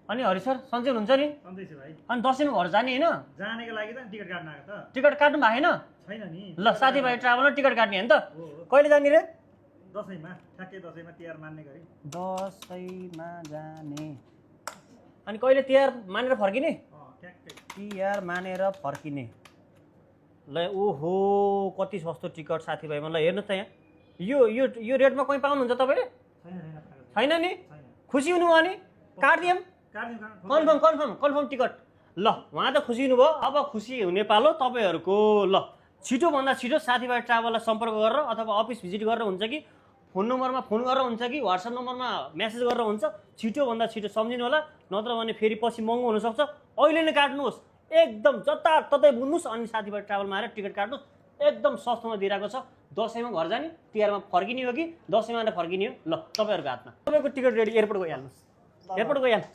अनि हरि सर सन्चै हुनुहुन्छ नि? सन्चै छु भाइ। अनि दसैँमा घर जाने हैन? जानेको लागि त टिकट काट्न आएको त। टिकट काट्नु भएको छैन? छैन नि। ल साथीभाइ ट्राभलमा टिकट काट्ने हैन त? हो। कहिले जाने रे? दसैँमा, ठ्याक्कै दसैँमा तिहार मान्ने गरी। दसैँमा जाने। अनि कहिले तिहार मानेर फर्किने? ठ्याक्कै। तिहार मानेर फर्किने। ल ओहो कति सस्तो टिकट साथीभाइमा। ल हेर्नुहोस् त यहाँ यो यो यो रेटमा कहीँ पाउनुहुन्छ तपाईँले? छैन नि? खुसी हुनुभयो नि? काटिदियौँ? Confirm confirm confirm ticket. ल उहाँ त खुसी हुनुभयो। अब खुसी हुने पालो तपाईँहरूको। ल छिटोभन्दा छिटो साथीभाइ ट्राभललाई सम्पर्क गरेर अथवा अफिस भिजिट गरेर हुन्छ कि फोन नम्बरमा फोन गरेर हुन्छ कि व्हाट्सएप नम्बरमा मेसेज गरेर हुन्छ। छिटोभन्दा छिटो सम्झिनु होला, नत्र भने फेरि पछि महँगो हुनसक्छ। अहिले नै काट्नुहोस्, एकदम जताततै बुझ्नुहोस् अनि साथीभाइ ट्राभलमा आएर टिकट काट्नुहोस्। एकदम सस्तोमा दिइरहेको छ। दसैँमा घर जाने, तिहारमा फर्किने हो कि दसैँमा फर्किने हो, ल तपाईँहरूको हातमा। तपाईँको टिकट रेडी, एयरपोर्ट गइहाल्नुहोस्। एयरपोर्ट गइहाल्नु।